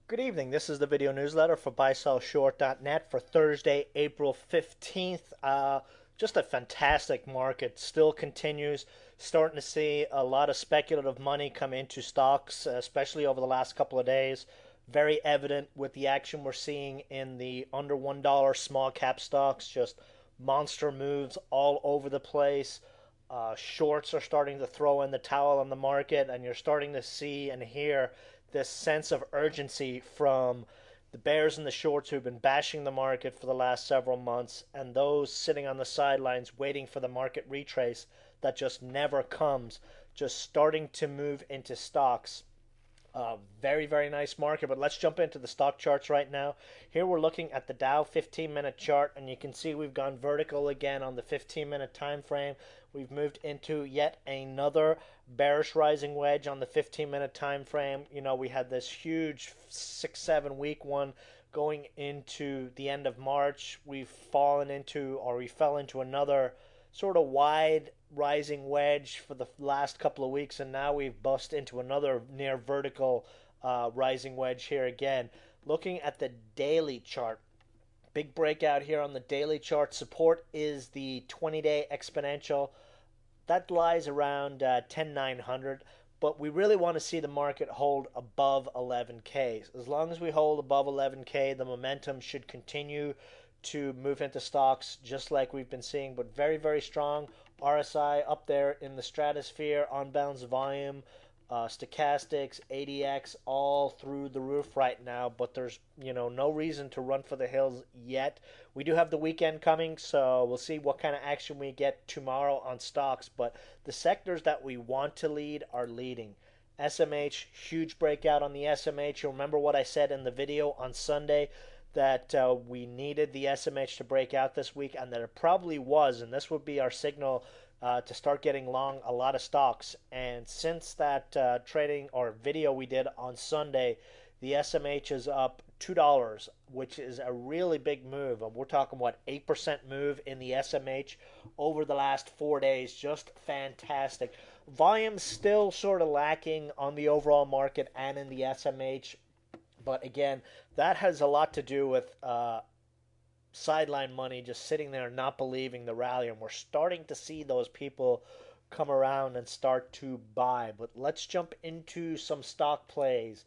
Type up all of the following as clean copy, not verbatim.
Good evening. This is the video newsletter for buysellshort.net for Thursday, April 15th. Just a fantastic market. Still continues. Starting to see a lot of speculative money come into stocks, especially over the last couple of days. Very evident with the action we're seeing in the under $1 small cap stocks. Just monster moves all over the place. Shorts are starting to throw in the towel on the market, and you're starting to see and hear this sense of urgency from the bears and the shorts who've been bashing the market for the last several months, and those sitting on the sidelines waiting for the market retrace that just never comes, just starting to move into stocks. Very, very nice market, but let's jump into the stock charts right now. Here we're looking at the Dow 15-minute chart, and you can see we've gone vertical again on the 15-minute time frame. We've moved into yet another bearish rising wedge on the 15-minute time frame. You know, we had this huge 6-7 week one going into the end of March. We fell into another sort of wide rising wedge for the last couple of weeks, and now we've bust into another near vertical rising wedge here again. Looking at the daily chart, big breakout here on the daily chart. Support is the 20-day exponential. That lies around 10,900, but we really want to see the market hold above 11K. As long as we hold above 11K, the momentum should continue to move into stocks just like we've been seeing, but very, very strong. RSI up there in the stratosphere, on balance volume, stochastics, ADX, all through the roof right now, but there's no reason to run for the hills yet. We do have the weekend coming, so we'll see what kind of action we get tomorrow on stocks, but the sectors that we want to lead are leading. SMH, huge breakout on the SMH. You'll remember what I said in the video on Sunday, that we needed the SMH to break out this week, and that it probably was, and this would be our signal to start getting long a lot of stocks. And since that trading or video we did on Sunday, the SMH is up $2, which is a really big move. We're talking, what, 8% move in the SMH over the last 4 days. Just fantastic. Volume still sort of lacking on the overall market and in the SMH. But again, that has a lot to do with sideline money just sitting there not believing the rally. And we're starting to see those people come around and start to buy. But let's jump into some stock plays.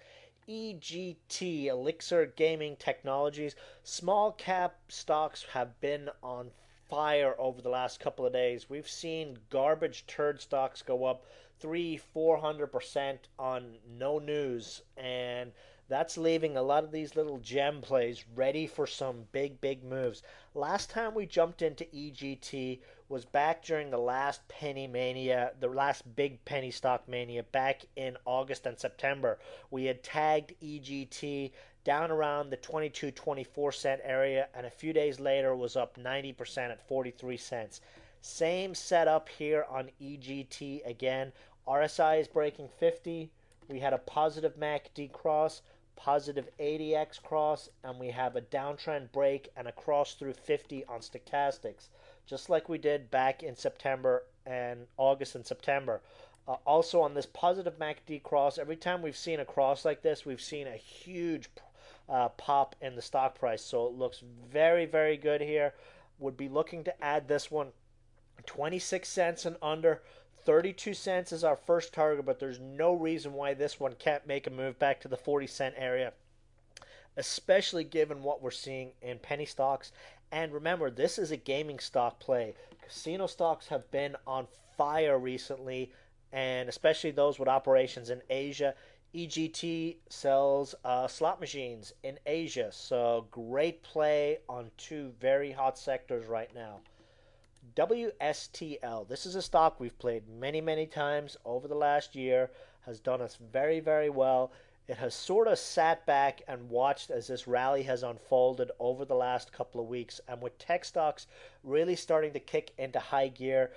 EGT, Elixir Gaming Technologies. Small cap stocks have been on fire over the last couple of days. We've seen garbage turd stocks go up 300-400% on no news, and that's leaving a lot of these little gem plays ready for some big, big moves. Last time we jumped into EGT was back during the last penny mania, the last big penny stock mania back in August and September. We had tagged EGT down around the 22-24 cent area, and a few days later was up 90% at 43 cents. Same setup here on EGT again. RSI is breaking 50. We had a positive MACD cross, positive ADX cross, and we have a downtrend break and a cross through 50 on stochastics, just like we did back in September and August and September. Also on this positive MACD cross, every time we've seen a cross like this, we've seen a huge pop in the stock price. So it looks very, very good here. Would be looking to add this one 26 cents and under. 32 cents is our first target, but there's no reason why this one can't make a move back to the 40-cent area, especially given what we're seeing in penny stocks. And remember, this is a gaming stock play. Casino stocks have been on fire recently, and especially those with operations in Asia. EGT sells slot machines in Asia, so great play on two very hot sectors right now. WSTL. This is a stock we've played many, many times over the last year, has done us very, very well. It has sort of sat back and watched as this rally has unfolded over the last couple of weeks. And with tech stocks really starting to kick into high gear,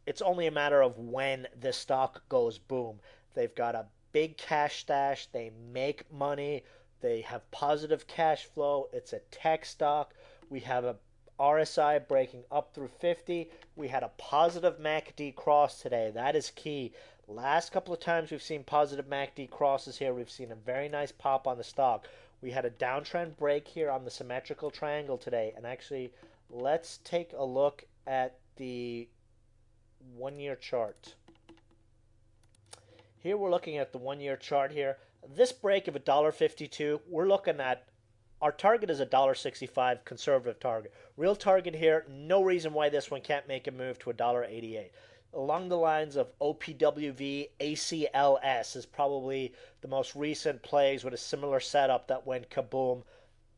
it's only a matter of when this stock goes boom. They've got a big cash stash, they make money, they have positive cash flow. It's a tech stock. We have a RSI breaking up through 50. We had a positive MACD cross today. That is key. Last couple of times we've seen positive MACD crosses here, we've seen a very nice pop on the stock. We had a downtrend break here on the symmetrical triangle today. And actually, let's take a look at the 1-year chart. Here we're looking at the 1-year chart here. This break of $1.52, we're looking at our target is $1.65 conservative target. Real target here, no reason why this one can't make a move to $1.88. Along the lines of OPWV, ACLS is probably the most recent plays with a similar setup that went kaboom.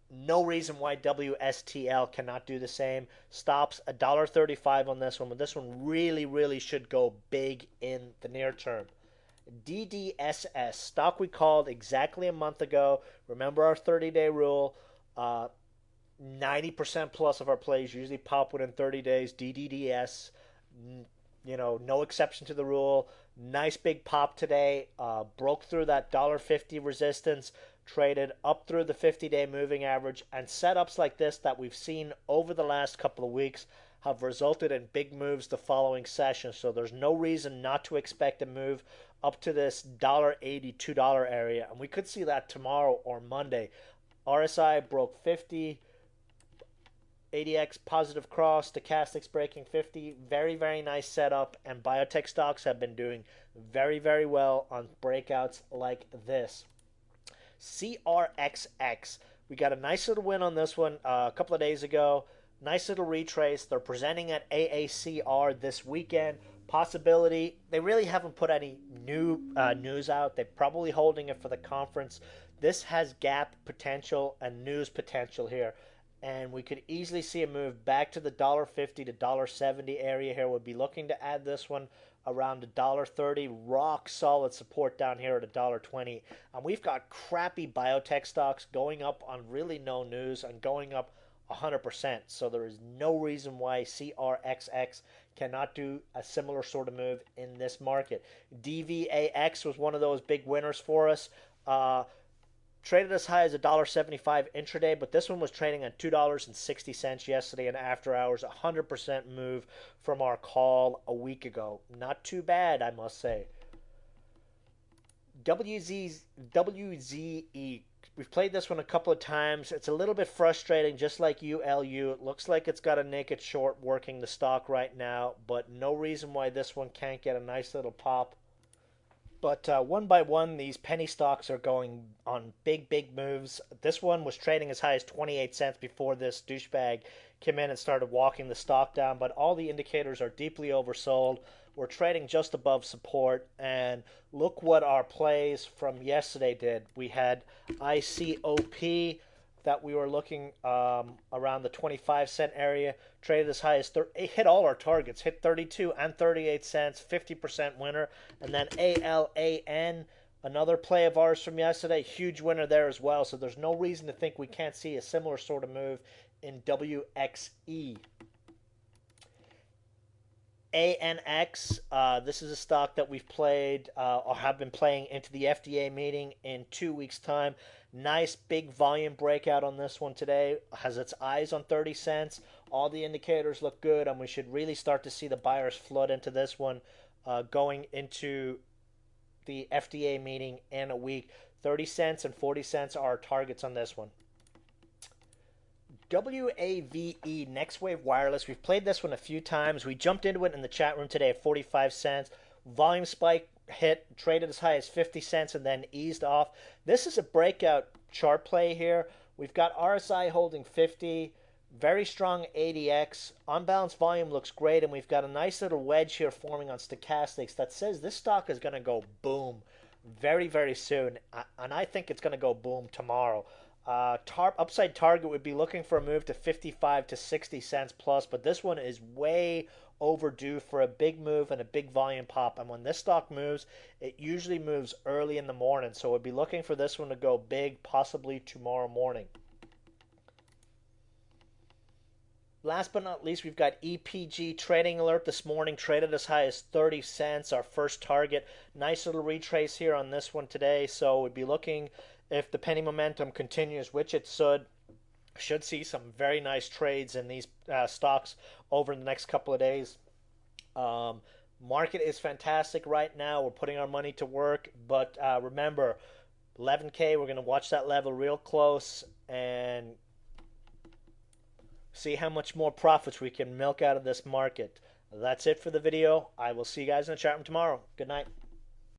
No reason why WSTL cannot do the same. Stops $1.35 on this one, but this one really should go big in the near term. DDSS, stock we called exactly a month ago. Remember our 30-day rule. 90% plus of our plays usually pop within 30 days. DDDS, no exception to the rule. Nice big pop today. Broke through that $1.50 resistance. Traded up through the 50-day moving average. And setups like this that we've seen over the last couple of weeks have resulted in big moves the following session. So there's no reason not to expect a move up to this $1.80, $2 area. And we could see that tomorrow or Monday. RSI broke 50. ADX positive cross. Stochastics breaking 50. Very nice setup. And biotech stocks have been doing very well on breakouts like this. CRXX. We got a nice little win on this one a couple of days ago. Nice little retrace. They're presenting at AACR this weekend. Possibility. They really haven't put any new news out. They're probably holding it for the conference. This has gap potential and news potential here. And we could easily see a move back to the $1.50 to $1.70 area here. We'll be looking to add this one around $1.30. Rock solid support down here at $1.20. And we've got crappy biotech stocks going up on really no news and going up 100%. So there is no reason why CRXX cannot do a similar sort of move in this market. DVAX was one of those big winners for us. Traded as high as $1.75 intraday, but this one was trading at $2.60 yesterday and after hours. 100% move from our call a week ago. Not too bad, I must say. WZE. We've played this one a couple of times. It's a little bit frustrating, just like ULU. It looks like it's got a naked short working the stock right now, but no reason why this one can't get a nice little pop. But one by one, these penny stocks are going on big moves. This one was trading as high as 28 cents before this douchebag came in and started walking the stock down. But all the indicators are deeply oversold. We're trading just above support. And look what our plays from yesterday did. We had ICOP that we were looking around the 25-cent area, traded as high as it hit all our targets, hit 32 and 38 cents, 50% winner. And then ALAN, another play of ours from yesterday, huge winner there as well. So there's no reason to think we can't see a similar sort of move in WXE. ANX, this is a stock that we've played or have been playing into the FDA meeting in 2 weeks' time. Nice big volume breakout on this one today. Has its eyes on 30 cents. All the indicators look good, and we should really start to see the buyers flood into this one going into the FDA meeting in a week. 30 cents and 40 cents are our targets on this one. WAVE, Next Wave Wireless. We've played this one a few times. We jumped into it in the chat room today at 45 cents. Volume spike hit, traded as high as 50 cents and then eased off. This is a breakout chart play here. We've got RSI holding 50. Very strong ADX. Unbalanced volume looks great, and we've got a nice little wedge here forming on stochastics that says this stock is going to go boom very soon. And I think it's going to go boom tomorrow. Upside target would be looking for a move to 55 to 60 cents plus, but this one is way overdue for a big move and a big volume pop. And when this stock moves, it usually moves early in the morning. So we'd be looking for this one to go big, possibly tomorrow morning. Last but not least, we've got EPG trading alert this morning, traded as high as 30 cents, our first target. Nice little retrace here on this one today. So we'd be looking, if the penny momentum continues, which it should see some very nice trades in these stocks over the next couple of days. Market is fantastic right now. We're putting our money to work, but remember, 11K, we're going to watch that level real close and see how much more profits we can milk out of this market. That's it for the video. I will see you guys in the chat room tomorrow. Good night.